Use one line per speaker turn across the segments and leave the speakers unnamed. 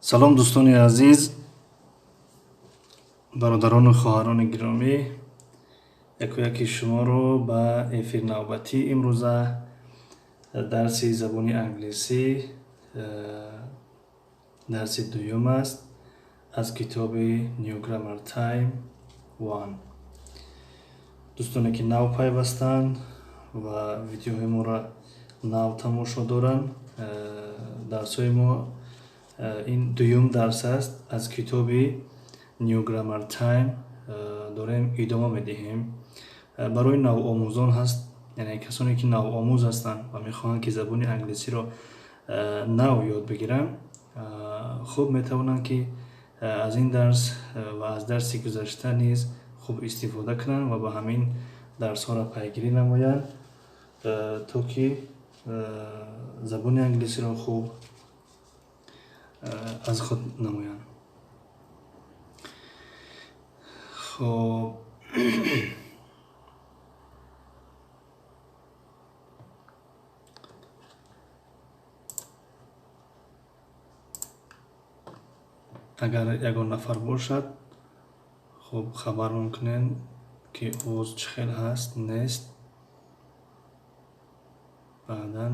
салом дӯстони азиз, бародарону хоҳарони гиромӣ, яки шуморо ба эфир навбатӣ имрӯза дарси забони англисӣ дарси дуюм аст аз китоби New Grammar Time 1. дӯстоне ки нав пайвастанд ва видеоҳои моро нав тамошо доранд, дарсҳои мо ин дуюм дарс аст аз китоби New Grammar Time дорем идома медиҳем. Барои навомӯзон ҳаст, яъне касоне ки навомӯз ҳастанд ва мехоҳанд ки забони англисиро нав ёд бигиранд, хуб метавонанд ки аз ин дарс ва аз дарси гузашта низ хуб истифода кунанд ва ба ҳамин дарсҳоро пайгирӣ намоянд, то ки забони англисиро хуб аз худ намоянд. خب اگر یگان نفر باشد خب خبر میکنین که اوز چه خیل هست نیست، بعدا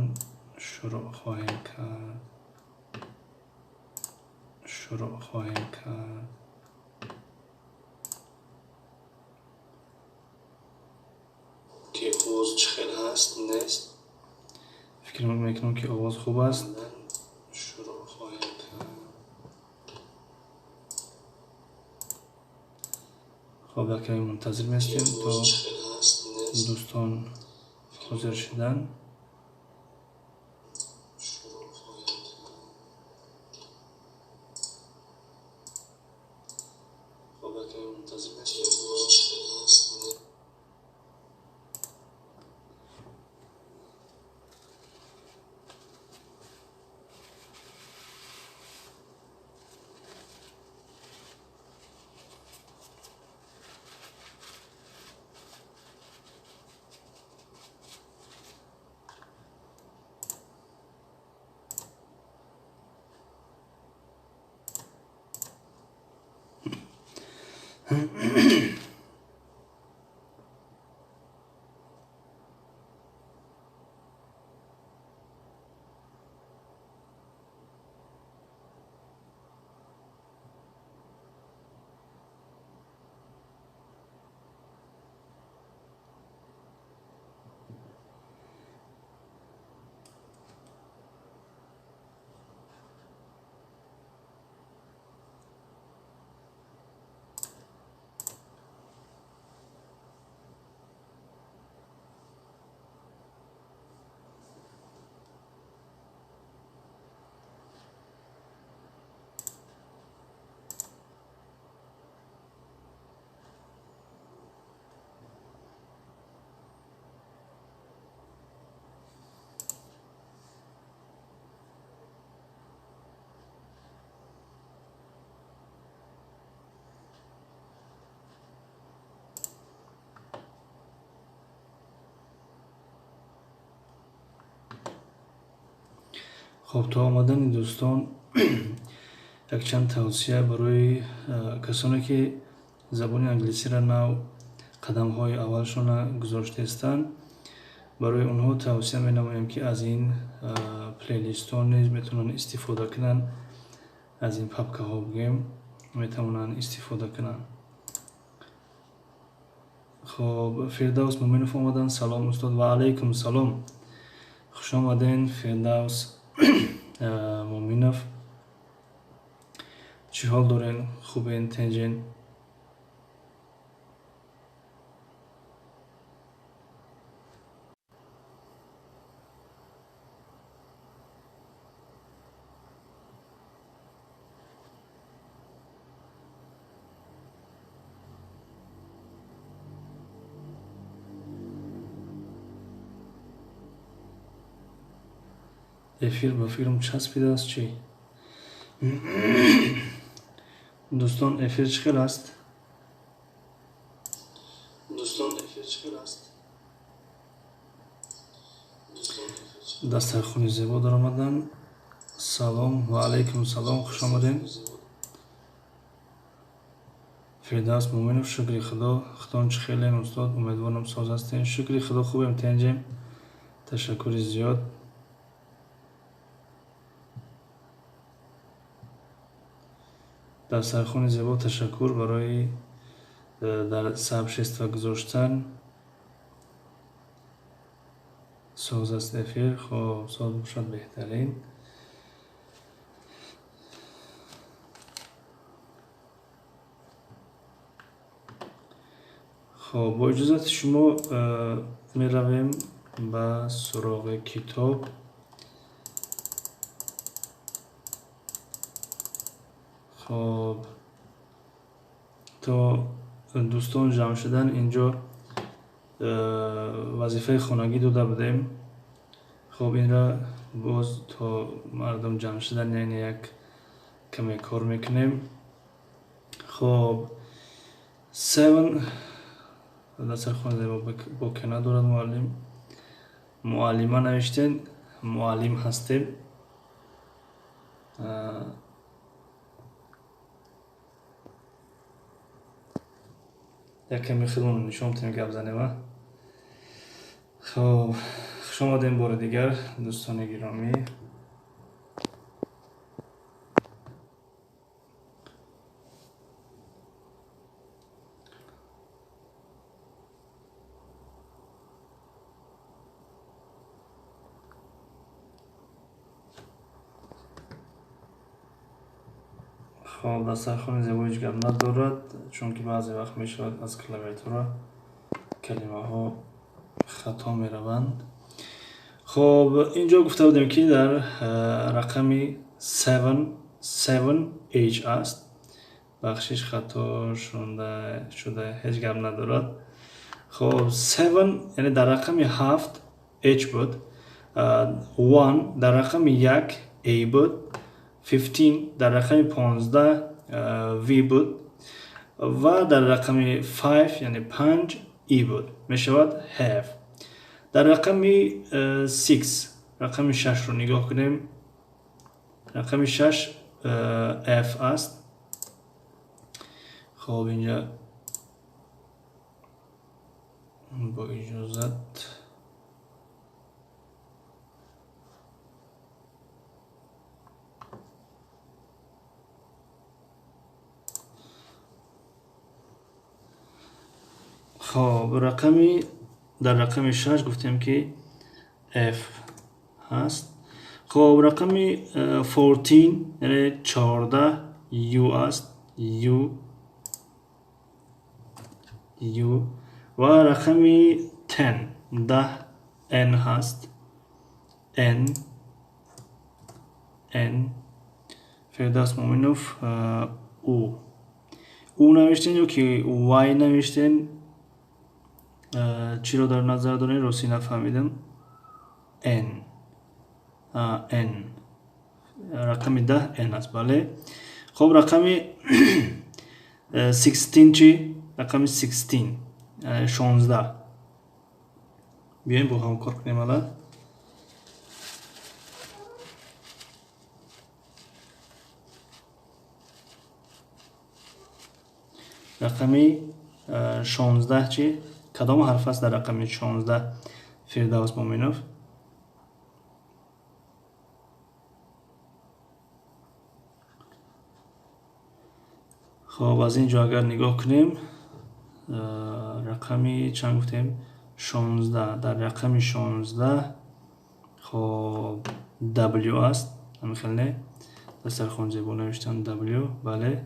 شروع خواهیم کرد. که اوز چه خیل هست نیست، فکر میکنم که آواز خوب است. شروع خواهیم کرد. خب یک کمی منتظر میستیم تا دوستان حاضر شدن. خب تا آمدن دوستان یک چند توصیه برای کسانی که زبان انگلیسی را نو قدم های اولشون گذاشته هستند، برای اونها توصیه می نمایم که از این پلیلیست ها نیز میتونن استفاده کنن، از این پاپکه ها بگیم میتونن استفاده کنن. خب فردوس مومنوف آمدن. سلام استاد. و علیکم سلام، خوش آمدین فردوس مومنوف. چی حال دارین؟ خوبین؟ تنجین؟ ефир ба филм часпидааст чӣ? дӯстон эфир чӣ хел аст? дастархони зебо даромадан. салом ва алайкум салом, хуш омадем. фирдавс муъминов, шукри худо. Худон чӣ хелем устод, умедворам соз ҳастем. Шукри худо хубем тенҷем, ташаккури зиёд. дастархони зебо, ташаккур барои дар сабшества гузоштан. соз аст эфир, хоб соз бошад беҳтарин. хоб бо иҷозати шумо меравем ба суроғи китоб. хоб то дӯстон ҷамъ шудан инҷо вазифаи хонагӣ дода будем. хоб инра боз то мардум ҷамъ шудан як каме кор мекунем. хоб 7 дастархони зебо бо кена дорад муаллим. муаллима навиштен, муаллим ҳастем. якаме худмон нишон тем гап занем. хоб хуш омадем бори дигар дӯстони гиромӣ. хоб дастархони зебо ҳеҷ гап надорад, чунки баъзе вақт мешавад аз клавиатура калимаҳо хато мераванд. хоб инҷо гуфта будем ки дар рақами 7H аст. бахшиш хато шуда ҳеҷ гап надорад. хоб 7 яъне дар рақами 7 H буд, 1 дар рақами 1 A буд, 15 дар рақами 15 V буд ва дар рақами 5 яъне 5 E буд, мешавад have. дар рақами 6 рақами 6ро нигоҳ кунем. рақами 6 F аст. хоб инҷа бо иҷозат хоб дар рақами 6 гуфтем ки F ҳаст. хоб рақами 14 яъне 14 U аст. U ва рақами 10 N ҳаст. N фирдавс муъминов U навиштен ё ки Y навиштен. чиро дар назар дорем? рости нафаҳмидам. N рақами 10 N аст. бале. хоб рақами 16 чи? рақами 16 биёем бо ҳам кор кунем. ала рақами 16 чи? кадом ҳарф аст дар рақами 16? фирдавс муъминов. хоб аз ин ҷо агар нигоҳ кунем, рақами чанд гуфтем? 16. дар рақами 16 хоб W аст. ҳамин не дастархони зебо навиштан W. бале,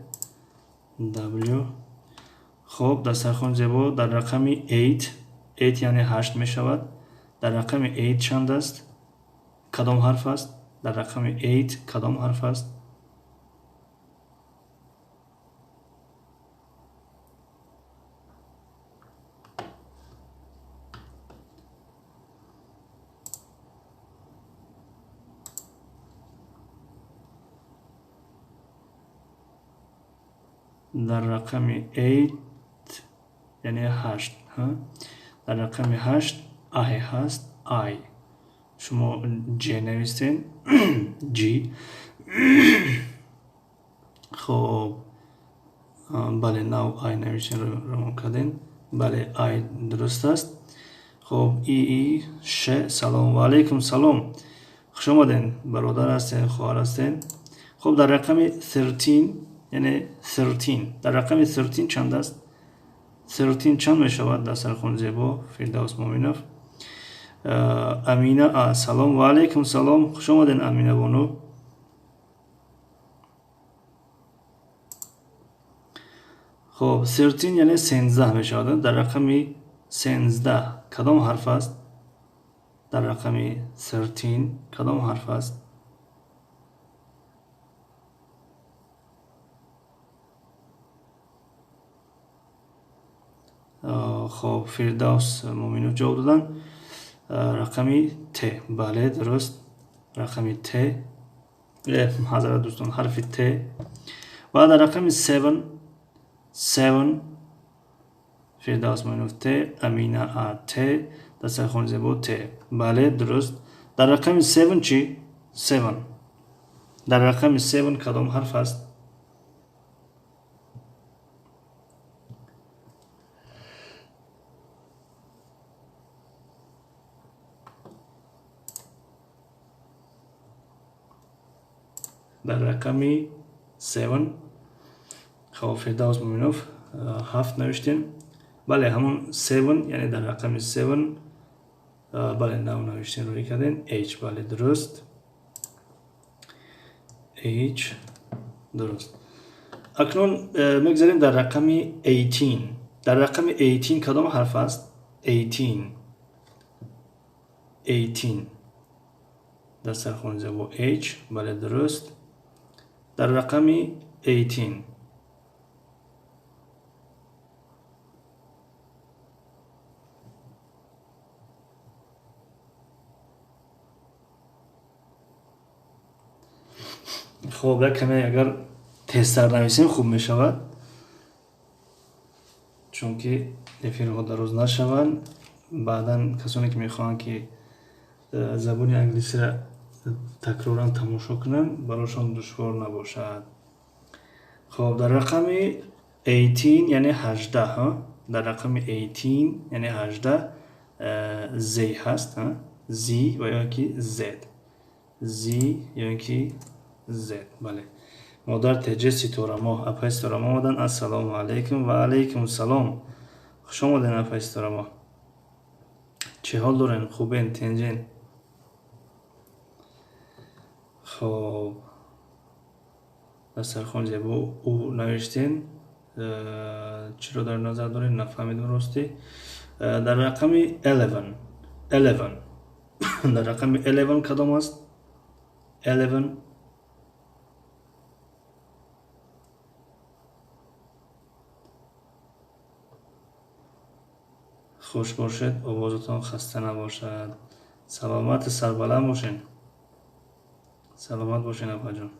W. хоб дастархони зебо дар рақами 8 яъне 8 мешавад. дар рақами 8 чанд аст? кадом ҳарф аст? дар рақами 8 кадом ҳарф аст? дар рақами 8 яъне 8. дар рақами 8 I ҳаст. I шумо G навистен. G خب بله ناو آی نوشتین رو کردین. بله آی درست است. خب ای ش سلام و علیکم سلام، خوش آمدین، برادر هستین، خواهر هستین. خب در رقم 13 یعنی 13 در رقم 13 چند است؟ 13 چند می شود در سرخون زیبا فردوس مومینوف؟ امینه سلام و علیکم سلام، خوش آمدین امینه بانو. خب 13 یعنی 13 می شود. در رقم 13 کدام حرف است؟ در رقم 13 کدام حرف است؟ خب فردوس مومینوف جواب دادن رقمی ت. بله درست، رقمی ت. حضرت دوستان حرف ت. و در رقم 7 فردوس مومینوف ت، امینه ت، دستر خون زیبا ت. بله درست. در رقم 7 چی؟ 7 در رقم 7 کدام حرف است؟ در رقم 7 خب فردوس مومینوف 7 نوشتین. بله همون 7 یعنی در رقم 7. بله نو نوشتین روی کردین H. بله درست، H درست. اکنون میگذاریم در رقم 18. در رقم 18 کدام حرف است؟ 18 در سرخون زبا H. بله درست، در رقم 18. خب یک کمی اگر تستر نویسیم خوب می شود، چون که افیرها دروز نشوند. بعدا کسانی که میخواهند که زبان انگلیسی را تکرارا تماشا کنند برایشان دشوار نباشد. خب در رقم 18 یعنی 18 در رقم 18 یعنی 18 زی هست، زی و یا که زد، زی یا که زد. بله مادر تجه ستورما اپای ستورما آمدن. السلام علیکم. و علیکم السلام، خوش آمدین اپای ستورما. چه حال دارین؟ خوبین؟ تنجین؟ خب دسترخوان زیبا او نوشتین، چرا در نظر دارین؟ نفهمیدم راستی. در رقم 11 در رقم 11 کدام است؟ 11 خوش باشد، آوازتان خسته نباشد، سلامت سربلند باشین، سلامت باشین ابا جان.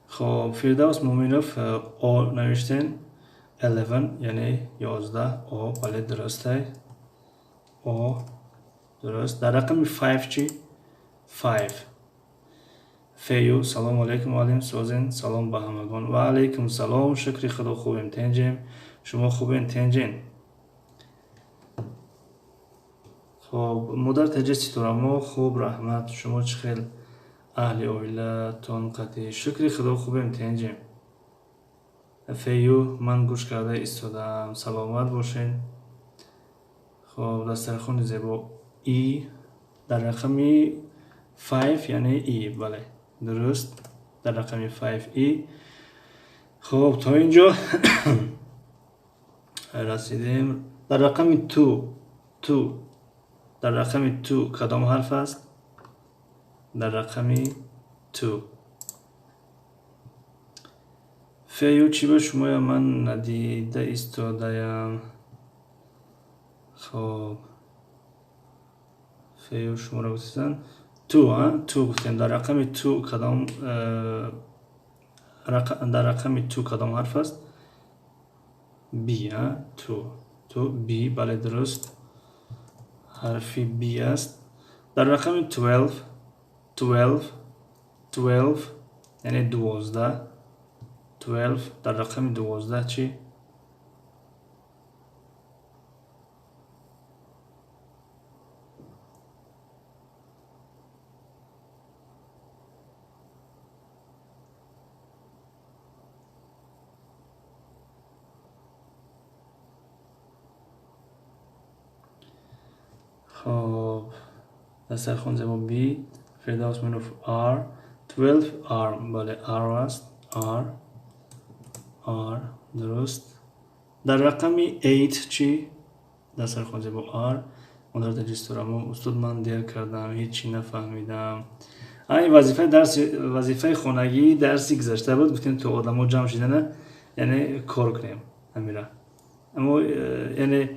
خب فردوس مومینوف آ نوشتین 11 یعنی 11 آ. بله درسته، آ درست. در رقم 5 چی؟ 5 فیو سلام علیکم علیم سوزین، سلام به همگان. و علیکم سلام، شکر خدا خوبیم تنجیم، شما خوبین تنجین؟ خب مادر تجه چطورما؟ خوب رحمت، شما چه خیل؟ اهل اویله تون قطعی شکر خدا خوبیم تنجیم. فیو من گوش کرده ایستادم، سلامت باشین. خب دسترخوان زیبا ای در رقم 5 یعنی ای. بله درست، در رقم 5 ای. خب تا اینجا رسیدیم. در رقم 2 در رقم 2 کدام حرف است؟ در رقم 2 فیو چی به شما یا من ندیده ایستاده‌ام. خب فیو شما را گفتن 2 گفتیم. در رقم 2 کدام در رقم 2 کدام حرف است؟ بی. تو بی. بله درست، حرف بی است. در رقم 12 12 یعنی 12 در رقم 12 چی؟ خب دستر خون زبان B فردوس منوف R 12 R بله R است R درست. در رقم 8 چی؟ دستر خون زبان R مدار تجستورم استاد من دیر کردم هیچی نفهمیدم. این وظیفه خانگی درسی گذشته بود گفتیم تو آدم ها جمع شدن یعنی کار کنیم امیره. اما یعنی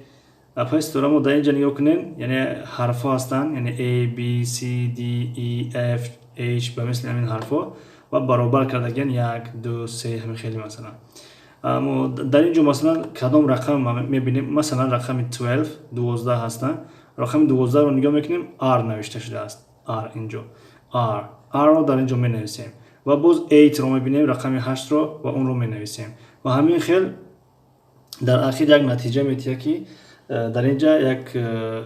اپای استورامو در اینجا نگاه کنین یعنی حرف ها هستن یعنی A, B, C, D, E, F, H به مثل همین حرف ها و برابر کردگن 1, 2, 3 همین خیلی مثلا. اما در اینجا مثلا کدام رقم میبینیم مثلا رقم 12 هستن. رقم 12 رو نگاه میکنیم R نوشته شده است. R اینجا R رو در اینجا می نویسیم و باز 8 رو میبینیم رقم 8 رو و اون رو می نویسیم و همین خیلی در اخیر یک نتیجه میتیه که در اینجا یک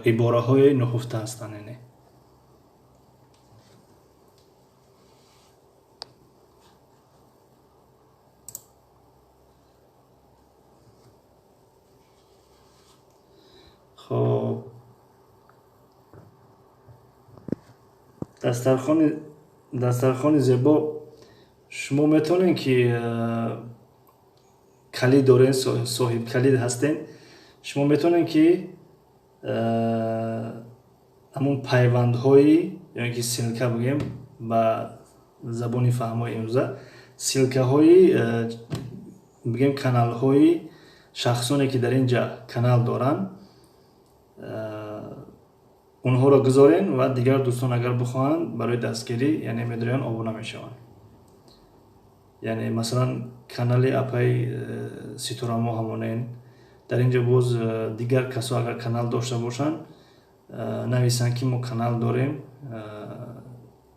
عباره های نهفته هستن یعنی. خب دسترخوان زیبا شما میتونین که کلید دارین صاحب کلید هستین شما میتونین که همون پیوندهایی یعنی که سلکه بگیم با زبانی فهمای امروزه سلکه هایی بگیم کانال های شخصانی که در اینجا کانال دارن اونها را گذارین و دیگر دوستان اگر بخواهند برای دستگیری یعنی میدونن آبونه میشوند. یعنی مثلا کانال اپای سیتورامو همونین در اینجا باز دیگر کسا اگر کانال داشته باشن نویسن که ما کانال داریم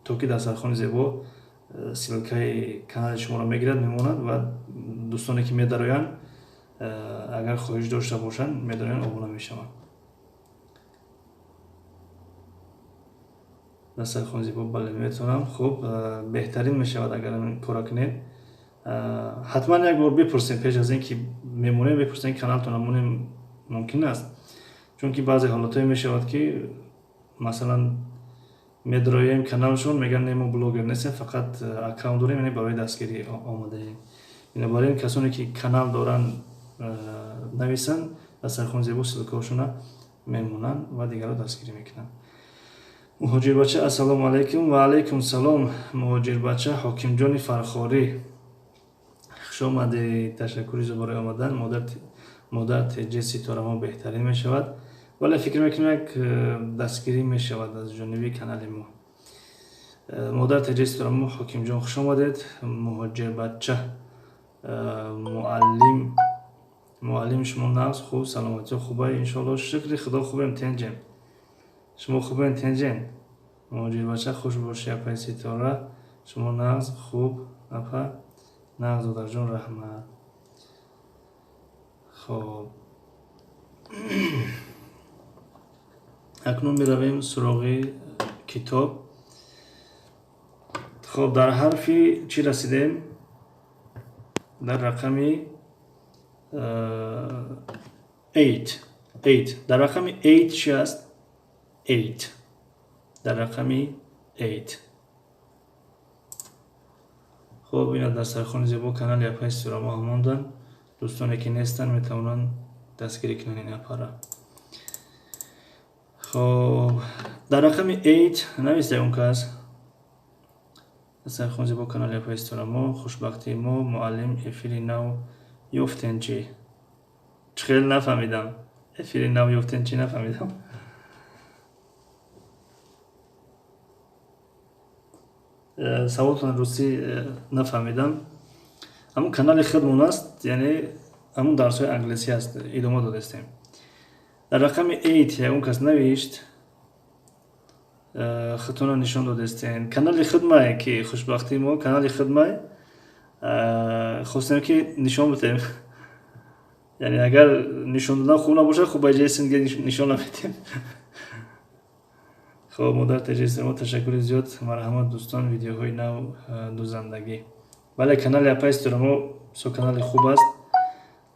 تو که دسترخوان زیبا سلکه کانال شما را میگیرد میموند و دوستانی که میدارن اگر خواهش داشته باشن میدونن آبونه میشوند. دسترخوان زیبا بله میتونم. خب بهترین میشود اگر این کار کنید حتما یک بار بپرسین پیش از اینکه میمونین بپرسین کانالتون همون ممکن است چون که بعضی حالاتایی میشود که مثلا میدرایم کانالشون میگن نمو بلوگر نیستیم فقط اکاونت داریم یعنی برای دستگیری آماده ایم. بنابراین کسانی که کانال دارن نویسن دسترخوان زیبا سلکه‌هاشون میمونن و دیگر رو دستگیری میکنن. مهاجر بچه السلام علیکم و علیکم سلام. مهاجر بچه حاکم جان فرخاری خوش آمده. تشکری برای آمدن. مادر تیجه سیتورما بهترین می شود ولی فکر میکنم یک دستگیری می شود از جانبی کانال ما. مادر تیجه سیتورما حاکم جان خوش آمدید. مهاجر بچه معلم شما نفس خوب سلامتی خوبه انشالله شکر خدا خوبه تنجم شما خوبه تنجن. مهاجر بچه خوش باشی اپای سیتاره شما نغز خوب اپا نغز و در جان رحمت. خب اکنون میرویم سراغ کتاب. خب در حرفی چی رسیدیم؟ در رقمی 8 در رقمی 8 چی است؟ 8 در رقمی 8. خب اینا دسترخوان زیبا کانال اپای سیتورما هموندن. دوستانی که نیستن میتونن دستگیری کنن این اپا را. خب در رقم 8 نویسته اون کس دسترخوان زیبا کانال اپای سیتورما خوشبختی ما معلم افیری نو یفتن چی خیلی نفهمیدم. افیری نو یفتن چی نفهمیدم. سوالتون روسی نفهمیدم. همون کانال خودمون است یعنی همون درس های انگلیسی است ادامه دادستیم. در رقم 8 اون کس نوشت خطونا نشان دادستین کانال خدمه که خوشبختی ما کانال خدمه خواستم که نشان بدیم یعنی اگر نشان دادن خوب نباشه خب به جای دیگه نشان نمیدیم. خب مدت تجهیز ما تشکر زیاد مرحمت دوستان ویدیوهای نو دوزندگی. بله کانال اپایسترمو سو کانال خوب است،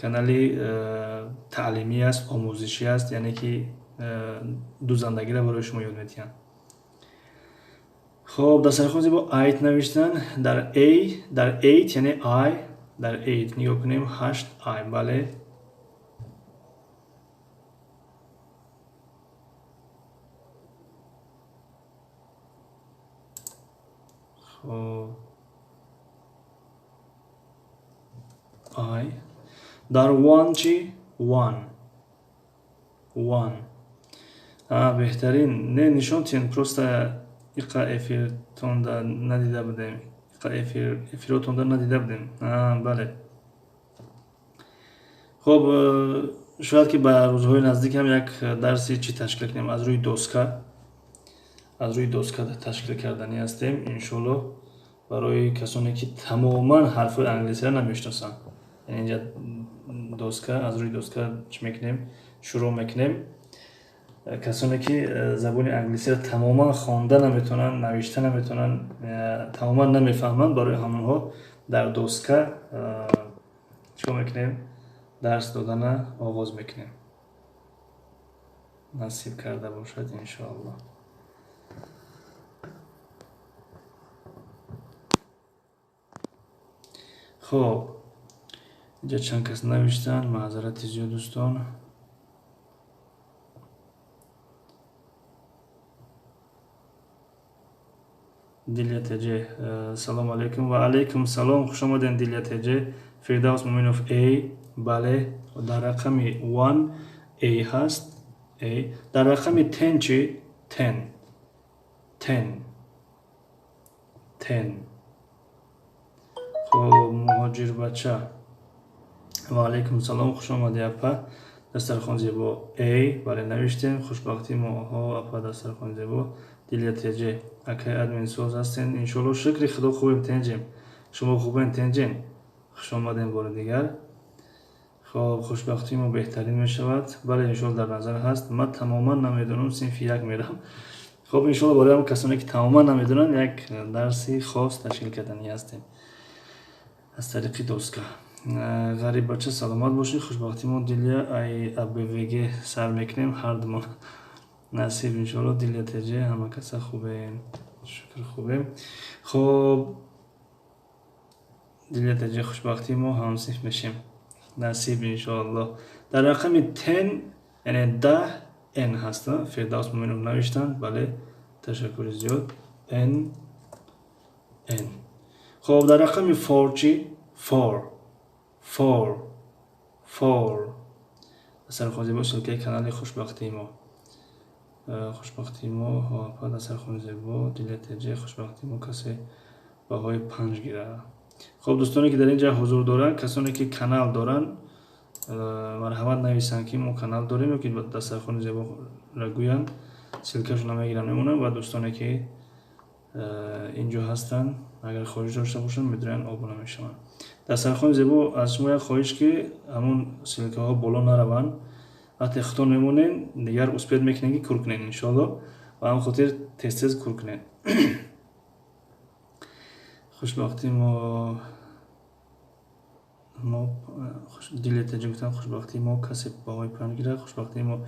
کانالی تعلیمی است، آموزشی است، یعنی که دوزندگی را برای شما یاد میدهند. خب در سر خود با ایت نوشتن در A در 8 یعنی I در 8 نگاه کنیم 8 I. بله خب I در 1 چی 1 بهترین نه نشان تین پروستا ایقا افیرتون دا ندیده بودیم افیرتون دا ندیده بودیم. بله خب شاید که به روزهای نزدیک هم یک درسی چی تشکیل کنیم از روی دوسکا تشکیل کردنی هستیم انشالله برای کسانی که تماما حرف انگلیسی را نمیشناسن. یعنی اینجا دوسکا از روی دوسکا چی میکنیم شروع میکنیم. کسانی که زبان انگلیسی را تماما خوانده نمیتونن نوشته نمیتونن تماما نمیفهمن برای همونها در دوسکا چی میکنیم درس دادن آغاز میکنیم. نصیب کرده باشد انشاءالله. خب اینجا چند کس نوشتن معذرت زیاد دوستان. دیلیا تجه سلام علیکم و علیکم سلام خوش آمدین دیلیا تجه. فردوس مومنوف A بله در رقم 1 A هست A در رقم 10 چی 10 خب مهاجر بچه و علیکم سلام خوش آمدی اپا دسترخوان زیبا A بله نوشتیم خوشبختی ما اپا دسترخوان زیبا. دیلیا تجه اکی ادمین سوز هستین انشالله شکر خدا خوبیم تنجیم شما خوبین تنجین خوش آمدین بار دیگر. خب خوشبختی ما بهترین می شود بله انشالله در نظر هست. من تماما نمیدونم صنف یک میرم. خب انشالله برای هم کسانی که تماما نمیدونن یک درسی خاص تشکیل کردنی هستیم از طریق دوسکا. غریب بچه سلامت باشین خوشبختی ما دیلیا ای ابویگه سر میکنیم هر دومان نصیب انشالله. دیلیا تجه همه کسا خوبه شکر خوبه. خب دیلیا تجه خوشبختی ما هم صیف میشیم نصیب انشاءالله. در رقم 10 یعنی 10 N هست فردوس مومنوف نوشتن بله تشکر زیاد N. خب در رقم 4 چی 4 اثر خوزی باشد که کانال خوشبختی ما ها اثر خوزی با دیلیا تجه خوشبختی ما کسی باهای 5 گیره. خب دوستانی که در اینجا حضور دارن کسانی که کانال دارن مرحمت نویسن که ما کانال داریم و که دسترخوان زیبا را گوین سلکشون هم میگیرن میمونن و دوستانی که اینجا هستن اگر خواهش داشته باشن میدونن آبونه میشن. دسترخوان زیبا از شما یک خواهش که همون سلکه ها بالا نرون وقتی خطون میمونین دیگر اسپید میکنین که کور کنین انشالله و هم خاطر تست کور کنین. خوشبختی ما دیلیا تجه گفتن خوشبختی ما کسی باهای پنج گیره. خوشبختی ما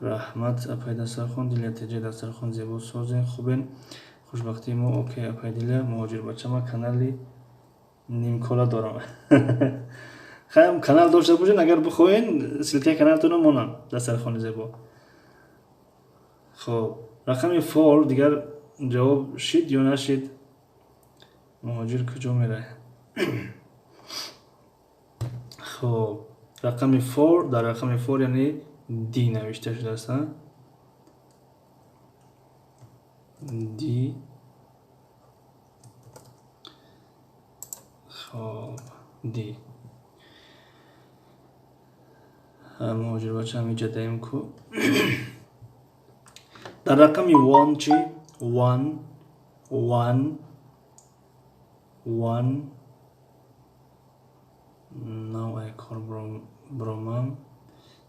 رحمت اپای دسترخوان دیلیا تجه دسترخوان زیبا سازین خوبین. خوشبختی ما اوکی اپای دیلیا مهاجر بچه ما کانالی نیم کالا دارم. خیلی کانال داشته باشین اگر بخواین سلکه کانالتون رو مونن دسترخوان زیبا. خب رقم 4 دیگر جواب شید یا نشید مهاجر کجا میره. خب رقم 4 در رقم 4 یعنی دی نوشته شده است دی. خب دی مهاجر بچه هم اینجا دایم کو در رقم 1 چی one now I call Bromam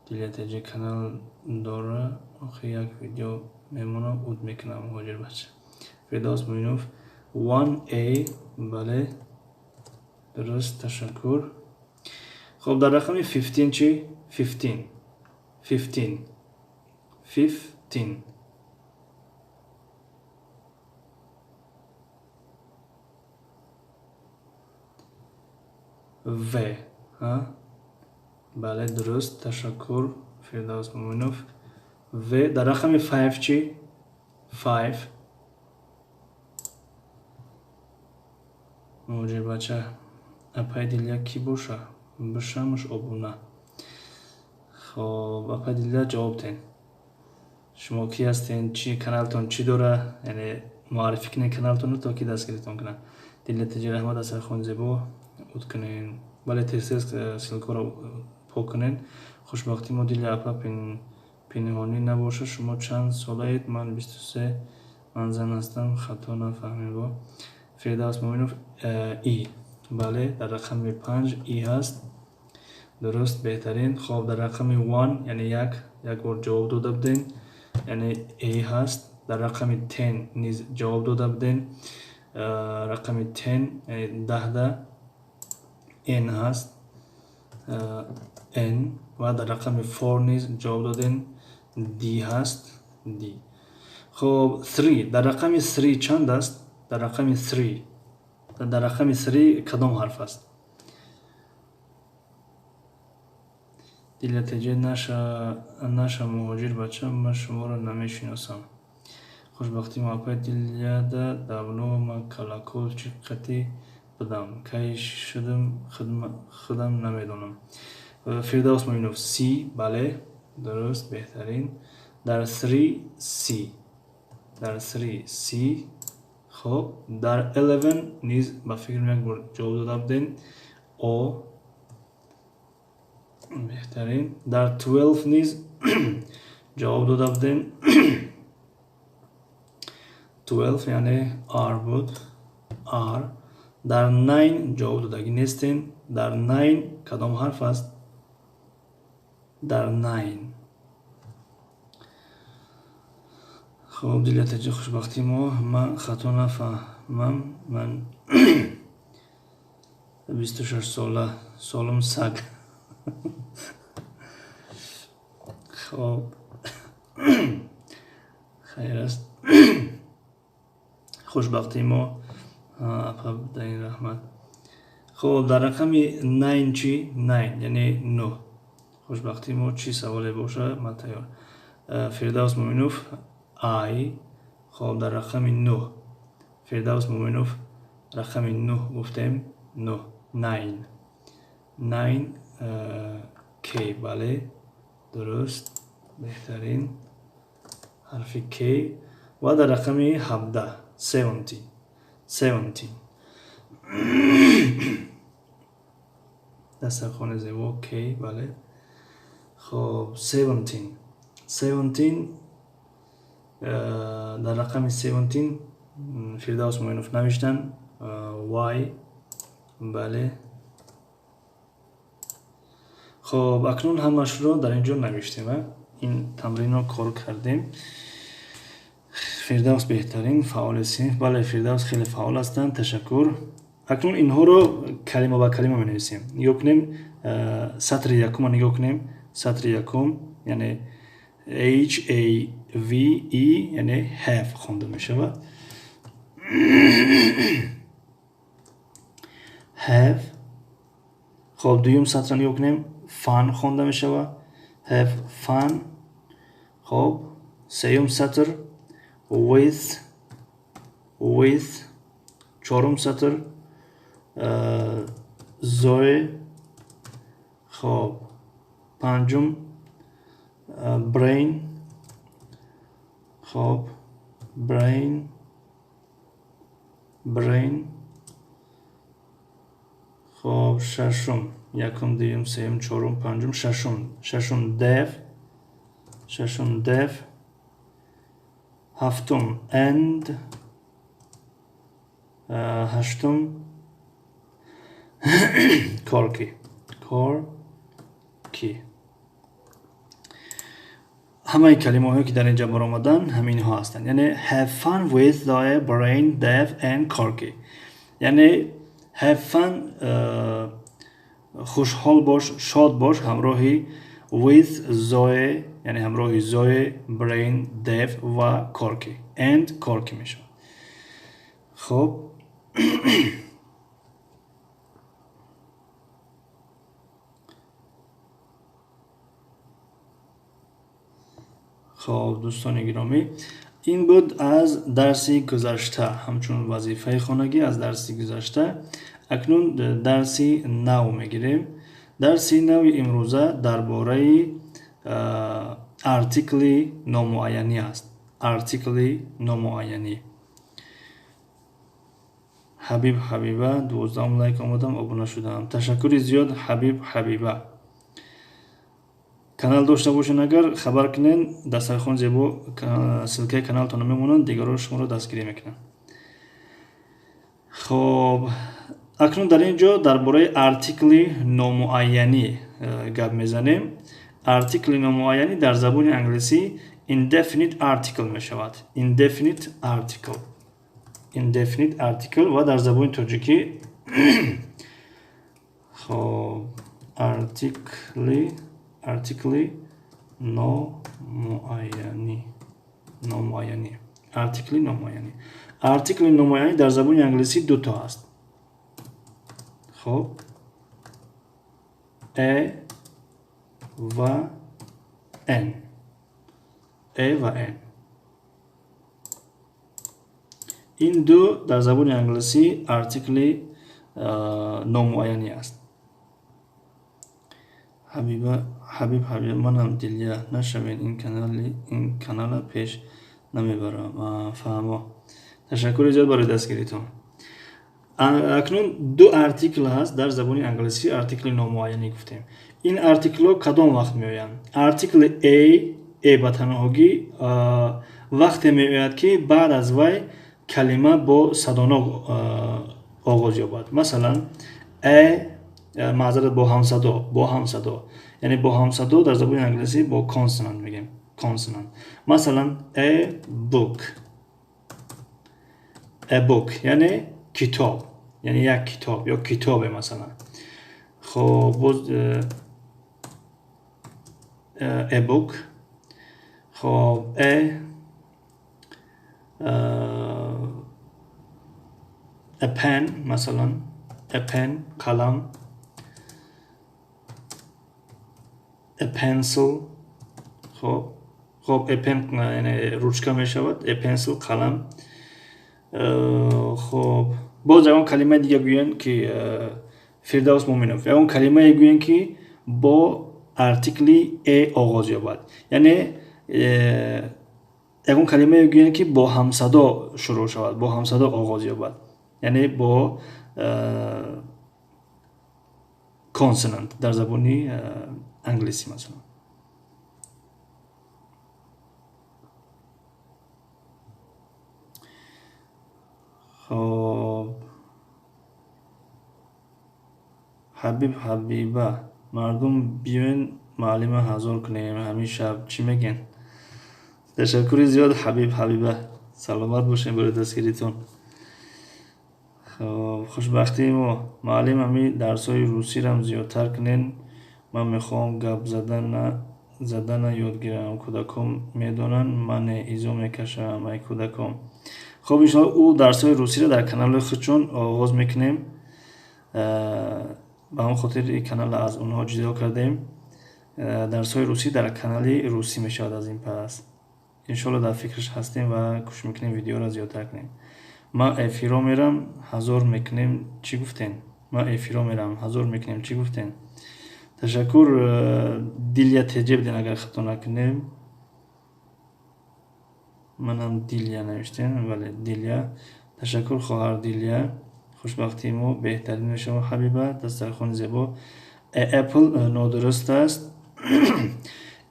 دیلیت کانال داره آخه یک ویدیو میمونه اود میکنم مهاجر بچه فردوس موینوف 1A بله درست تشکر خب در رقم 15 چی؟ 15 و بله درست تشکر فردوس مومنوف و در رقم 5 چی؟ 5 موجه بچه اپای دیلیا کی باشه؟ بشمش ابونه خب اپای دیلیا جواب تین شما کی هستین؟ چی کانالتون چی داره؟ یعنی معرفی کنین کانالتون رو تا کی دستگیریتون کنن دیلیا تجیر احمد اثر خون زیبا ود کنین بله ترسیز سلکو رو پاک کنین خوشبختی ما دیلیا اپا پنهانی نباشه شما چند سالید من 23 من زن هستم خطا نفهمید با فردوس مومنوف ای بله در رقم 5 ای هست درست بهترین خب در رقم 1 یعنی یک بار جواب داده بدین یعنی ای هست در رقم 10 نیز جواب داده بدین رقم 10 یعنی 10 n هست n و در رقم 4 نیز جواب دادین d هست d خب 3 در رقم 3 چند است در رقم 3 کدام حرف است دیلتجه نشه مهاجر بچه من شما را نمیشناسم خوشبختی محبت دیلیده دولو من کلاکول چی قطی بدم که شدم خودم نمیدونم فردوس مومنوف سی بله درست بهترین در 3 سی خب در 11 نیز با فکر یک بار جواب داده بدین او بهترین در 12 نیز جواب داده بدین 12 یعنی R بود R در 9 جواب دادگی نیستین در 9 کدام حرف است در 9 خب دیلیت خوشبختی ما من خطا نفهمم من 26 سالم سگ خب خیر است خوشبختی ما اپا در این رحمت خب در رقم 9 چی؟ 9 یعنی 9 خوشبختی ما چی سوالی باشه من تیار فردوس مومنوف آی خب در رقم 9 فردوس مومنوف رقم 9 گفتیم 9 کی بله درست بهترین حرف کی و در رقم 17 17 دسترخوان زیبا کی بله خب 17 در رقم 17 فردوس مومنوف نوشتن وای بله خب اکنون همش رو در اینجا نوشتیم این تمرین رو کار کردیم فردوس بهترین فعال صنف بله فردوس خیلی فعال هستند تشکر اکنون اینها رو کلمه با کلمه می نویسیم نگاه کنیم سطر یکم نگاه کنیم سطر یکم یعنی H A V E یعنی have خونده می شود have خب دویم سطر نگاه کنیم fun خونده می شود have fun خب سیوم سطر with چهارم سطر زوی خب پنجم brain خب brain خب ششم یکم دوم سوم چهارم پنجم ششم deaf هفتم and هشتم کورکی همه کلمه هایی که در اینجا برآمدن همین ها هستند. یعنی have fun with thy brain deaf and corky. یعنی have fun خوشحال باش، شاد باش همراهی with Zoe، یعنی همراهی Zoe brain deaf و corky and corky میشه. خب خب دوستان گرامی، این بود از درسی گذشته، همچون وظیفه خانگی از درسی گذشته. اکنون درسی نو میگیریم. درسی نو امروزه درباره ارتیکل نامعینی است. ارتیکل نامعینی. حبیب حبیبه 12 لایک آمدم، ابونه شدم. تشکر زیاد حبیب حبیبه. کانال داشته باشین اگر خبر کنین، دسترخوان زیبا سلکه کانال تون میمونن، دیگران شما رو دستگیری میکنن. خب اکنون در اینجا درباره ارتیکل نامعینی گپ میزنیم. ارتیکل نامعینی در زبان انگلیسی indefinite article میشود. indefinite article و در زبان تاجیکی خب ارتیکل نامعینی. ارتیکل نامعینی در زبان انگلیسی دو تا است. خب A و N. این دو در زبان انگلیسی ارتیکل نامعینی است. حبیب من هم دیلیا نشوین، این کانال پیش نمیبرم. فهمو. تشکر زیاد برای دستگیریتون. اکنون دو ارتیکل هست در زبان انگلیسی، ارتیکل نامعینی گفتیم. این ارتیکل ها کدام وقت می آیند؟ ارتیکل A به تنهایی وقت می آید که بعد از وی کلمه با صدانا آغاز یابد. مثلا معذرت با همصدا، یعنی با همصدا در زبان انگلیسی با کانسونانت میگیم. کانسونانت. مثلا a book یعنی کتاب، یعنی یک کتاب یا کتابه مثلا. خب باز a book. خب a pen مثلا، a pen قلم، a pencil. خب a pen یعنی روچکا می شود، a pencil قلم. خب باز اون کلمه دیگه گوین که فردوس مومنوف، اون کلمه گوین که با ارتیکل A آغاز یابد، یعنی اون کلمه گوین که با همصدا شروع شود، با همصدا آغاز یابد، یعنی با کانسونانت در زبانی انگلیسی مثلا. خب حبیبه مردم بیاین معلم حضور کنیم همین شب، چی میگن؟ تشکر زیاد حبیبه. سلامت باشین برای دستگیریتون. خب خوشبختی ما معلم همین درسای روسی رم زیادتر کنین. من میخوام گپ زدن یاد گیرم. کودکم میدونن من ایزو میکشم ای کودکم. خب انشاءالله او درسای روسی رو در کانال خودشون آغاز میکنیم. به همون خاطر این کانال از اونها جدا کردیم. درسای روسی در کانال روسی میشود از این پس. انشاءالله در فکرش هستیم و کوشش میکنیم ویدیو را زیادتر کنیم. ما افیرو میرم حضور میکنیم چی گفتین؟ ما افیرو میرم حضور میکنیم چی گفتین؟ تشکر دیلیا تجیب دین اگر خطا نکنیم. منم دیلیا نوشتین ولی دیلیا. تشکر خواهر دیلیا. خوشبختی ما بهترین شما حبیبه. دسترخوان زیبا. اپل نادرست است.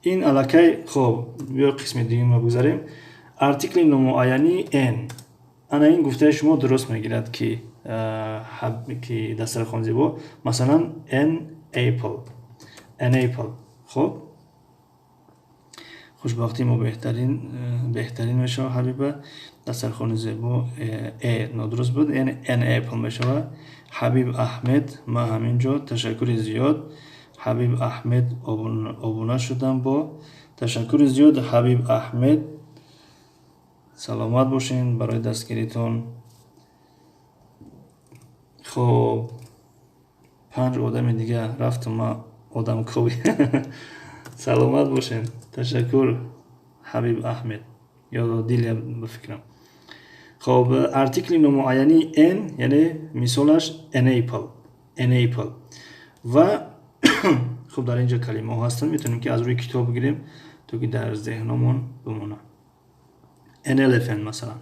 این علاقه. خب بیا قسم دیگه ما بگذاریم. ارتیکل نومعینی ان. انا این گفته شما درست میگیرد که که دسترخوان زیبا مثلا an apple. an apple. خب خوشبختی ما بهترین میشه حبیبه. دسترخوان زیبا ا نادرست بود، یعنی an apple میشه. حبیب احمد، ما همینجا تشکر زیاد. حبیب احمد آبونه شدم با تشکر زیاد. حبیب احمد سلامت باشین برای دستگیریتون. خب 5 آدم دیگه رفتم، ما آدم کوی. سلامت باشین. تشکر حبیب احمد، یا دیل بفکرم. خب ارتیکل نومعینی ان یعنی مثالش an apple. و خب در اینجا کلمه ها هستن، میتونیم که از روی کتاب بگیریم تا که در ذهنمون بمونه. an elephant مثلا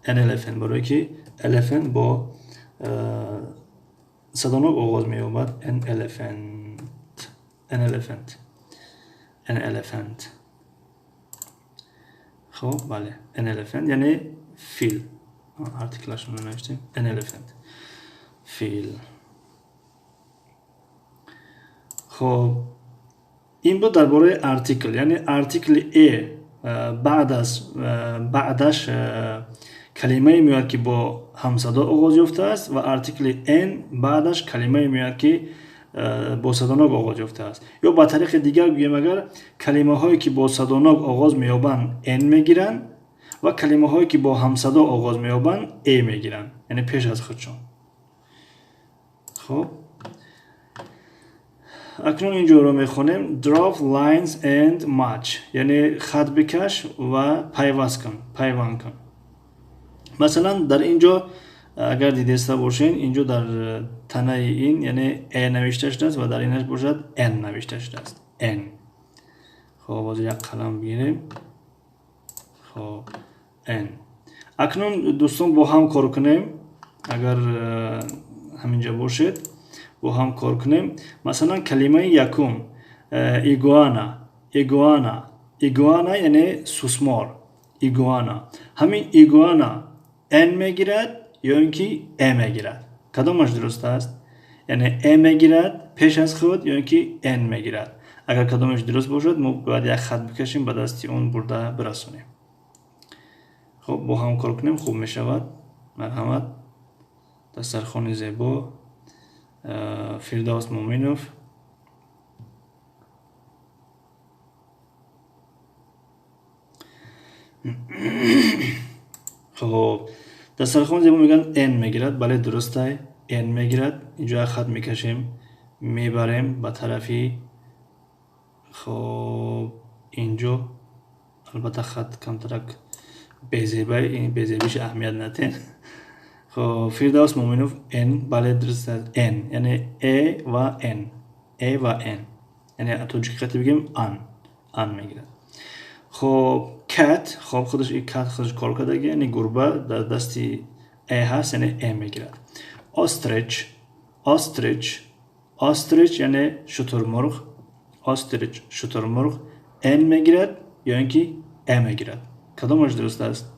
an elephant، برای که elephant با صدانوک آغاز می یابد. an elephant. خب بله an elephant یعنی فیل. ارتیکلشون رو نوشتیم an elephant فیل. خب این بود درباره ارتیکل، یعنی ارتیکل ا بعدش کلمه میاد که با همصدا آغاز یافته است و ارتیکل ان بعدش کلمه میاد که با صدانوک آغاز یافته است. یا با طریق دیگر بگیم اگر کلمه هایی که با صدانوک آغاز مییابند ان میگیرن و کلمه هایی که با همصدا آغاز مییابند ا میگیرن، یعنی پیش از خودشون. خب اکنون اینجا رو میخونیم draw lines and match، یعنی خط بکش و پیوند کن. مثلا در اینجا اگر دیدسته باشین، اینجا در تنه این یعنی a نوشته شده است و در اینش باشد n نوشته شده است n. خب باز یک قلم بگیریم. خب n. اکنون دوستان با هم کار کنیم. اگر همینجا باشید با هم کار کنیم. مثلا کلمه یکم ایگوانا یعنی سوسمار. ایگوانا، همین ایگوانا ان میگیرد یا اینکه ا میگیرد؟ کدامش درست است؟ یعنی ا میگیرد پیش از خود یا اینکه ان میگیرد؟ اگر کدامش درست باشد ما باید یک خط بکشیم به دستی اون برده برسونیم. خب با هم کار کنیم خوب میشود. مرحمت. دسترخوان زیبا فردوس مومینوف. خب دسترخوان زیبا میگن ان میگیرد. بله درسته ان میگیرد. اینجا خط میکشیم میبریم به طرفی. خب اینجا البته خط کمترک بیزیبه، این بیزیبیش اهمیت ندین. خب فردوس مومینوف ان. بله درست است ان یعنی ا و ان یعنی تو خط بگیم ان میگیرد. خب کت، خب خودش این کت خودش کار کرده یعنی گربه در دستی ا هست یعنی ا میگیرد. آستریچ یعنی شترمرغ. شترمرغ ان میگیرد یا اینکه ا میگیرد؟ کدامش درست است؟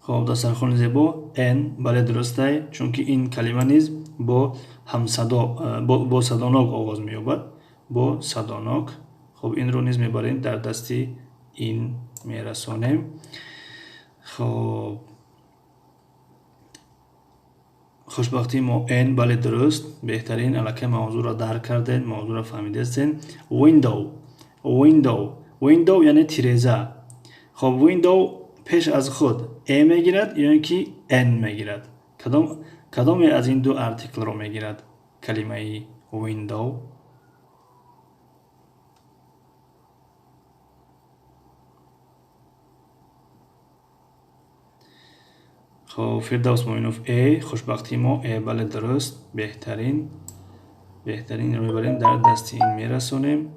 خب دسترخوان زیبا ان. بله درسته، چون که این کلمه نیز با همصدا با صدانوک آغاز می‌یابد. با صدانوک. خب این رو نیز میبریم در دستی این میرسانیم. خب خوشبختی ما ان. بله درست، بهترین. الکی موضوع را درک کردین، موضوع را فهمیدین. ویندو یعنی تیرزه. خب ویندو پیش از خود ا میگیرد یا اینکه ان میگیرد؟ کدام از این دو ارتیکل رو میگیرد کلمه ویندو؟ خب فردوس مومینوف ا. خوشبختی ما ا. بله درست، بهترین رو میبریم در دستی این میرسونیم.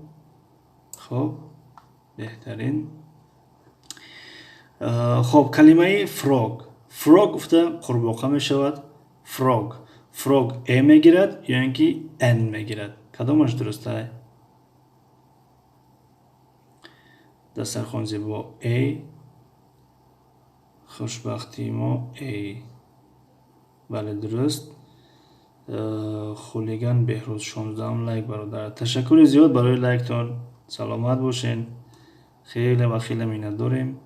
خب بهترین. خب کلمه فروگ. فروگ گفته قورباغه می شود. فروگ. فروگ ای میگیرد یا اینکه ان میگیرد؟ کدامش درسته؟ دسترخوان زیبا ای، خوشبختی ما ای. بله درست. خولیگان بهروز 16 لایک برادر. تشکر زیاد برای لایکتان. سلامت باشین. خیلی و خیلی مینت داریم.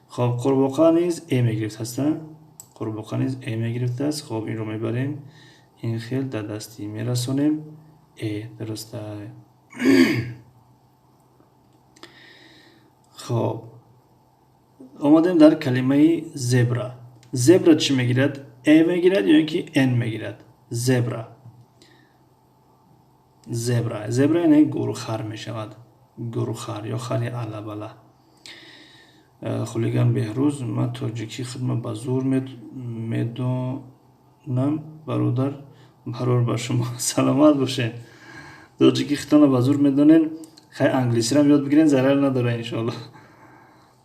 خب قورباغه نیز ای میگرفت هستن. قورباغه نیز ای میگرفته است. خب این رو میبریم، این خیل در دستی میرسونیم. ای درسته. خب آمدیم در کلمه زبرا. زبرا چی میگیرد؟ ای میگیرد یا اینکه ان میگیرد؟ زبرا. زبرا. زبرا یعنی گورخر میشود. گورخر یا خری علبله. خولیگان بهروز، من تاجیکی خدمت به زور میدونم برادر. با شما سلامت باشین. تاجیکی خدمت به زور میدونین. خیلی انگلیسی رو یاد بگیرین، ضرر نداره انشالله.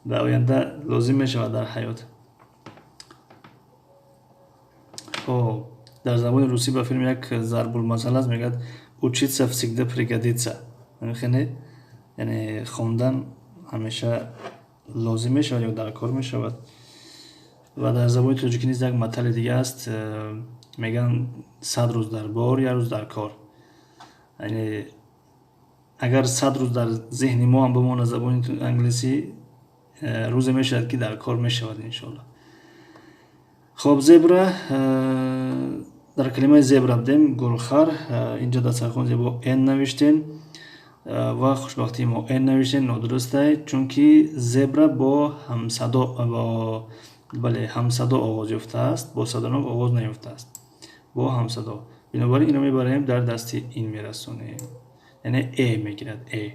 در آینده لازم میشود در حیات. خب در زبان روسی به فیلم یک ضرب المثل است، میگه учиться всегда пригодится. یعنی خواندن همیشه لازم میشود یا در کار میشود. و در زبان تاجیکی نیز یک مثل دیگه است، میگن 100 روز در بار، 1 روز در کار. یعنی اگر 100 روز در ذهن ما هم بمونه زبان انگلیسی، روز میشود که در کار میشود انشالله. خب زبرا، در کلمه زبرا بدیم گورخر. اینجا در سرخون زیبا ان نوشتین و خوشبختی ما ان نوشتین. نادرسته، چون که زبرا با همصدا آغاز یافته است، با صدانو آغاز نیافته است، با همصدا. بنابراین اینو میبریم در دستی این میرسونیم، یعنی ای میگیرد. ای.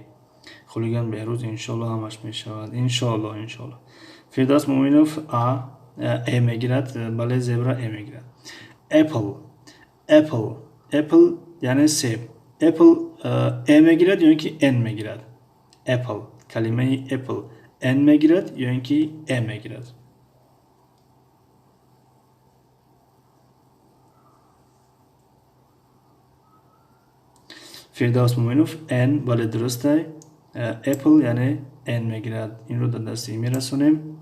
خولیگان بهروز انشالله همش میشود. انشالله. فردوس مومینوف ای میگیرد. بله زبرا ای میگیرد. اپل. اپل یعنی سیب. اپل ای میگیرد یا اینکه ان میگیرد؟ اپل. کلمه اپل ان میگیرد یا اینکه ای میگیرد؟ فردوس مومینوف ان. بله درسته. اپل یعنی ان میگیرد. این رو در دستی میرسونیم.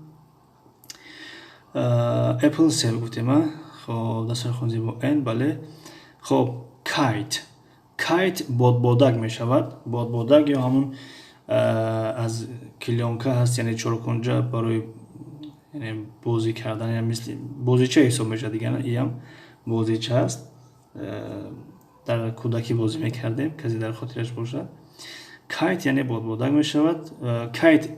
اپل سیب گفتیم. خب دسترخوان زیبا ان. بله. خب کایت بادبادک می شود. بادبادک یا همون از کلیانکا هست، یعنی چرکنجا برای یعنی بازی کردن، یعنی مثل بازیچه حساب میشه دیگه. این هم بازیچه هست، در کودکی بازی میکردیم، کسی در خاطرش باشد. کایت یعنی بادبادک می شود. کایت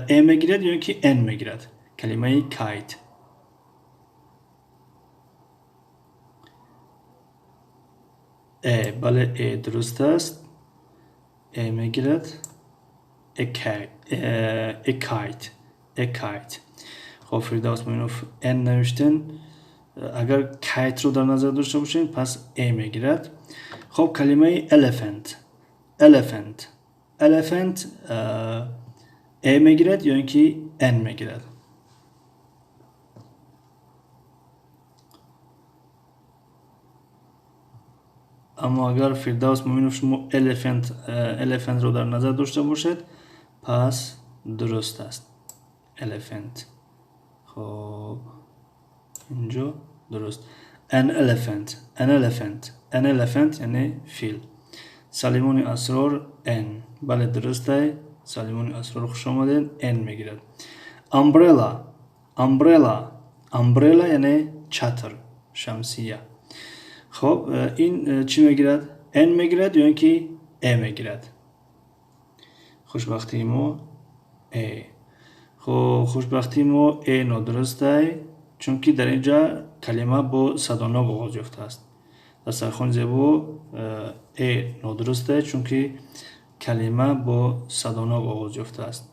ای میگیرد یا اینکه ان میگیرد؟ کلمه کایت. ای. بله ای درست است. ای میگیرد. کایت. خب فردوس مومینوف ان نوشتن. اگر کایت رو در نظر داشته باشین پس ای میگیرد. خب کلمه elephant ای میگیرد یا اینکه ان میگیرد؟ اما اگر فردوس مومینوف شما elephant رو در نظر داشته باشید پس درست است. elephant. خب اینجا درست. an elephant یعنی فیل. سلیمان اسرار ان. بله درسته. سلیمان اسرار خوش آمدین. ان میگیرد. umbrella یعنی چتر، شمسیه. خب این چی میگیرد؟ ان میگیرد یا اینکه ای میگیرد؟ خوشبختی ما ای. خب خوشبختی ما ای نادرسته، چون که در اینجا کلمه با صدانو آغاز یافته است. در سرخوان زیبا ای نادرسته، چون که کلمه با صدانو آغاز یافته است.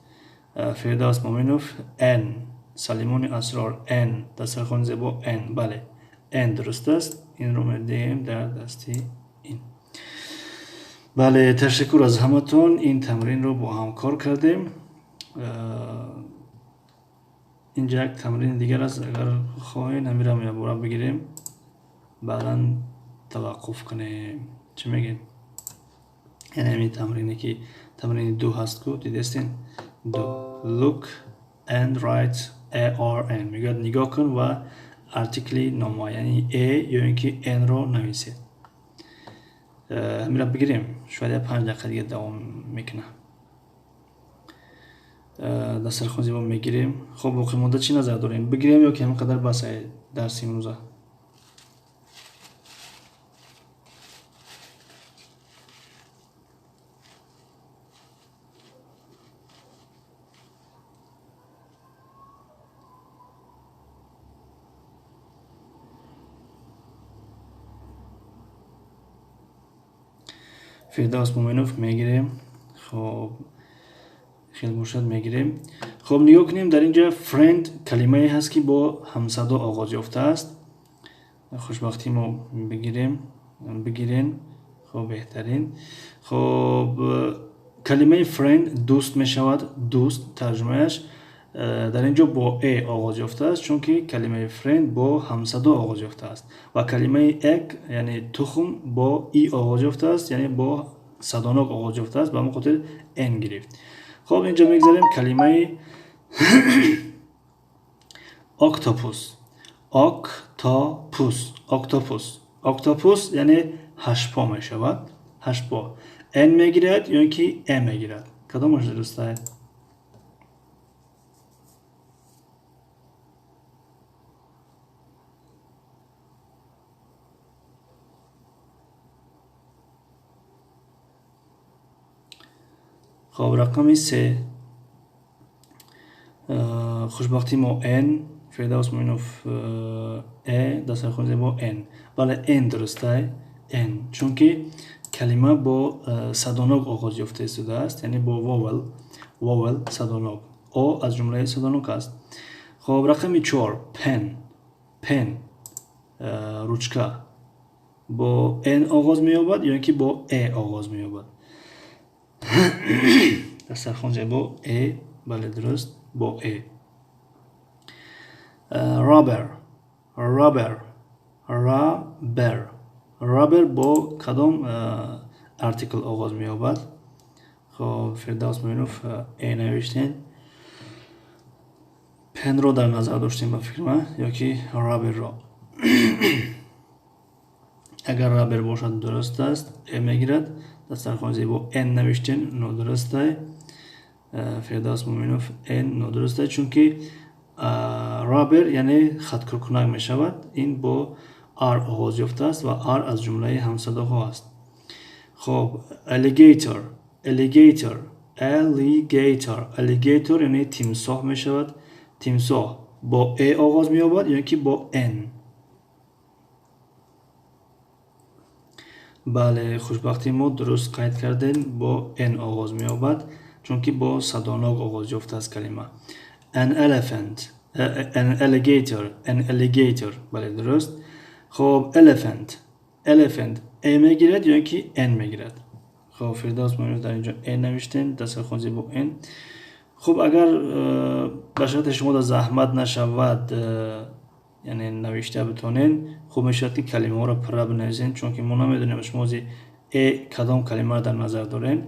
فردوس مومینوف ان. سلیمان اسرار ان. در سرخوان زیبا ان. بله ان درست است. این رو میدیم در دستی این. бале, ташаккур аз ҳаматон. Ин тамринро бо ҳам кор кардем. инҷа як тамрини дигар аст. Агар хоҳем ҳамиро якбора бигирем, баъдан таваққуф кунем. Чӣ мегӯед? яъне ҳамин тамрине ки тамрини ду ҳаст ку, дидестин? ду. Look and write ARN. мегӯяд нигоҳ кун ва артикли нома, яъни a ё ин ки n-ро нависед. ҳамиро бигирем. шояд як 5 дақиқа дигар давом мекунад. дастархон зебо мегирем. хоб, боқӣ монда чӣ назар дорем? Бигирем ё ки ҳамин қадар бас дарси имрӯза? фирдавс муъминов мегирем. хоб, хел бошад мегирем. хоб, нигоҳ кунем. дар инҷа friend калимае ҳаст ки бо ҳамсадо оғоз ёфтааст. хушбахтӣ мо бигирен. хоб, беҳтарин. хоб, калимаи friend дӯст мешавад. дӯст тарҷумааш дар инҷо бо a оғоз ёфтааст, чунки калимаи friend бо ҳамсадо оғоз ёфтааст ва калимаи egg яъне тухм бо и оғоз ёфтааст, яъне бо садонок оғоз ёфтааст. ба ҳамин хотир n гирифт. хоб, инҷа мегзарем калимаи octopus. octopus яъне ҳаштпо мешавад. ҳаштпо n мегирад ё ин ки a мегирад? кадомаш дурустаст? хоб, рақами 3. хушбахтӣ мо n. фирдавс муъминов a. дастархон зебо n. бале, n дурустай? n, чунки калима бо садонок оғоз ёфта истодааст, яъне бо vowel садонок. о аз ҷумлаи садонок аст. хоб, рақами 4. pen ручка бо n оғоз меёбад ё ин ки бо a оғоз меёбад? дастархон зебо a. бале, дуруст, бо a. rubber бо кадом артикл оғоз меёбад? хоб, фирдавс муъминов a навиштем. пенро дар назар доштем ба фикр ман, ё ки rubberро? агар rubber бошад дуруст аст, a мегирад. дастархон зебо n навиштем, нодурустай. фирдавс муъминов n нодурустай, чунки rubber яъне хаткуркунак мешавад. ин бо r оғоз ёфтааст ва r аз ҷумлаи ҳамсадоҳо аст. хоб, alligator яъне тимсоҳ мешавад. тимсоҳ бо a оғоз меёбад ё ин ки бо n? бале, хушбахтӣ мо дуруст қайд кардем. бо n оғоз меёбад, чунки бо садонок оғоз ёфтааст калима. an alligator. бале, дуруст. хоб, elephant a мегирад ё ин ки n мегирад? хоб, фирдавс муъминов дар инҷо a навиштем. дастархон зебо n. хуб, агар ба шарти шумода заҳмат нашавад, яъне навишта битонен, хуб мешавад ки калимаҳоро пурра бинависен, чунки мо намедонем шумози a кадом калимаро дар назар дорем.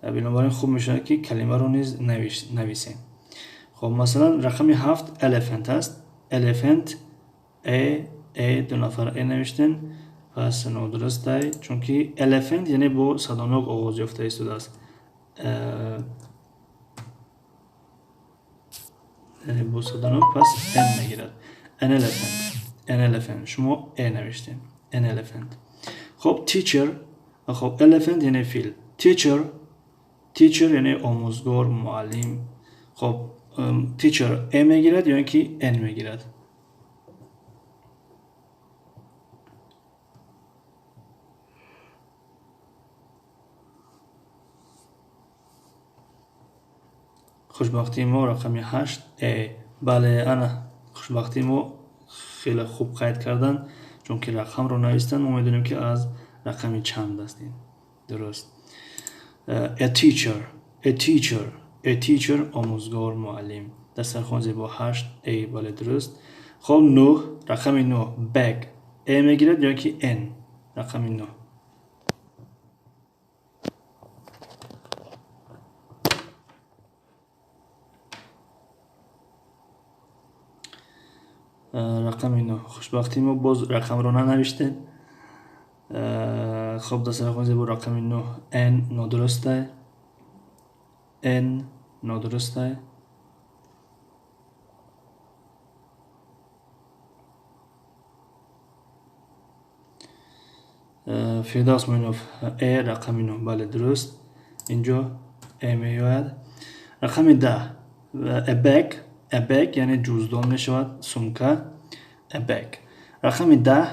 бинобар ин хуб мешавад ки калимаро низ нависем. хоб, масалан, рақами 7 elephant аст. elephant a ду нафар a навиштем, пас нодурустай, чунки elephant яъне бо садонок оғоз ёфта истодааст. яъне бо садонок, пас n мегирад. an elephant. шумо a навиштем. an elephant. хоб, teacher. хоб, elephant яъне фил. teacher яъне омӯзгор, муаллим. хоб, teacher a мегирад ё ин ки n мегирад? хушбахтии мо рақами 8 a. бале, ана хушбахтии мо хеле хуб қайд кардан, чунки рақамро навистан мо медонем ки аз рақами чанд астем. дуруст. a teacher a teacher a teacher آموزگار معلم. دسترخوان زیبا 8 A بله درست. خب 9 رقم 9 bag A میگیرد یا که N رقم 9 رقم 9 خوشبختی ما باز رقم رو ننوشته. خب دسترخوان زیبا رقم 9 N نادرسته N نادرسته. فردوس موینوف A رقم 9 بله درست. اینجا A میاد. رقم 10 a bag یعنی جزدان میشود سمکه a bag. رقم 10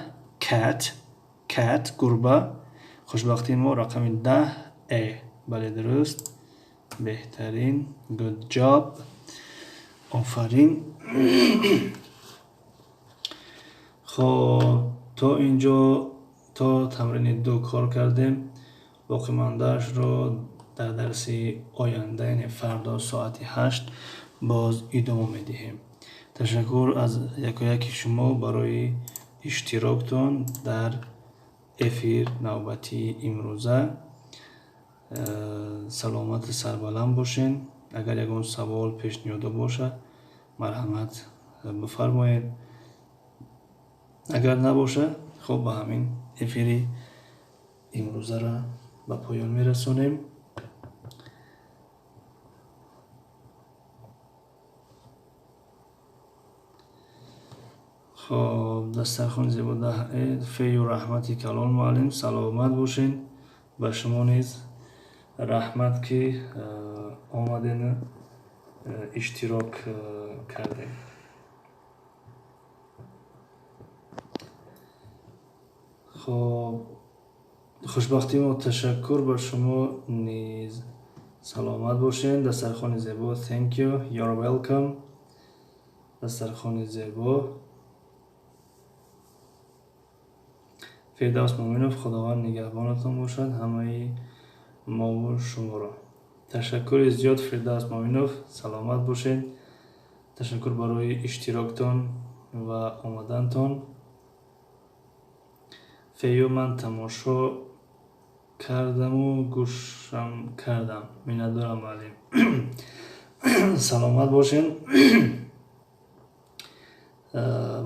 cat گربه. خوشبختی ما رقم 10 A بله درست. بهترین good job آفرین. خب تا اینجا تا تمرین 2 کار کردیم. باقی ماندهش رو در درس آینده یعنی فردا ساعت 8 باز ادامه میدهیم. تشکر از یکی شما برای اشتراکتان در افیر نوبتی امروزه. سلامت سربلند باشین. اگر یکون سوال پیشنهاد باشه مرحمت بفرمایید. اگر نباشه خب با همین افیری امروزه را به پایان میرسونیم. خب دسترخوان زیبا 10 فی و رحمتی کلال معلم سلامت باشین. به شما نیز رحمت که آمدین اشتراک کردین. خب خوشبختی و تشکر بر شما نیز سلامت باشین. دسترخوان زیبا thank you you're welcome. دسترخوان زیبا فردوس مومنوف خداوند نگهبانتان باشد همه ما و شما را. تشکر زیاد فردوس مومنوف سلامت باشین. تشکر برای اشتراکتان و آمدنتان. فیو من تماشا کردم و گوشم کردم میندارم معلم. سلامت باشین.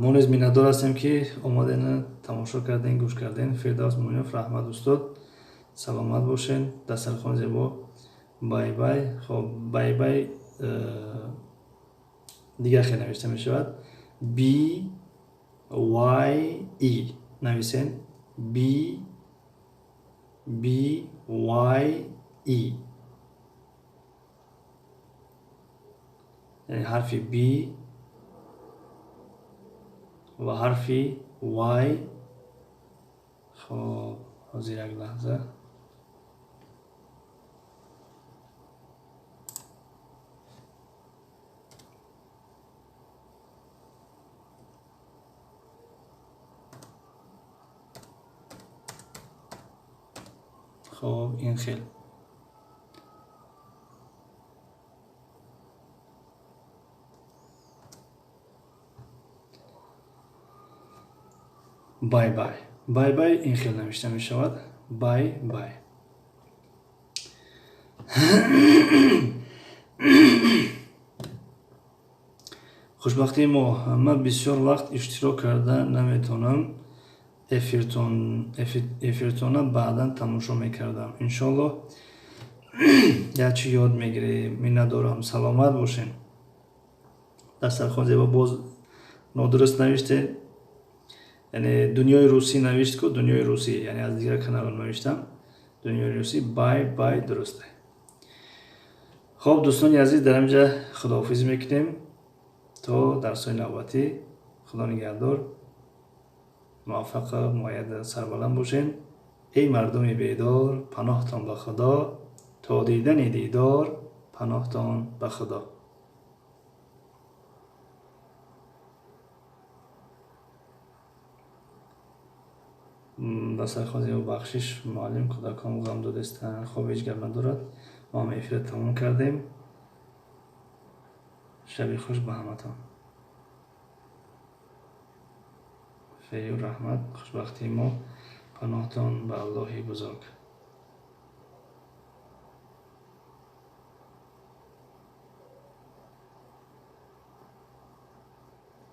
ما نیز میندار هستیم که آمدین تماشا کردین گوش کردین. فردوس مومنوف رحمت استاد سلامت باشین. دسترخوان زیبا بای بای. خب بای بای دیگه خیلی نوشته می شود B Y E نویسین B Y E یعنی حرفی B و حرفی Y. خب حاضر یک لحظه خب این خیلی بای بای بای بای این خیلی نوشته می شود بای بای. خوشبختی ما بسیار وقت اشتراک کرده نمیتونم افیرتون بعدا تماشا میکردم. انشالله یه چی یاد میگیری. می ندارم سلامت باشین. دسترخوان زیبا باز نادرست نوشته یعنی دنیای روسی نوشت که دنیای روسی یعنی از دیگر کانال نوشتم دنیای روسی بای بای درسته. خب دوستان عزیز در اینجا خداحافظی میکنیم تا درس‌های نوبتی. خدا نگهدار. موفق مؤید سربلند باشین. ای مردم بیدار پناهتان به خدا تا دیدن دیدار پناهتان به خدا. با سرخوازی و بخشش معلم کودکان غم دادستان خوب هیچ گپ ندارد. ما هم افیر تموم کردیم. شبی خوش به همتان. خیر و رحمت خوشبختی ما پناهتان به الله بزرگ.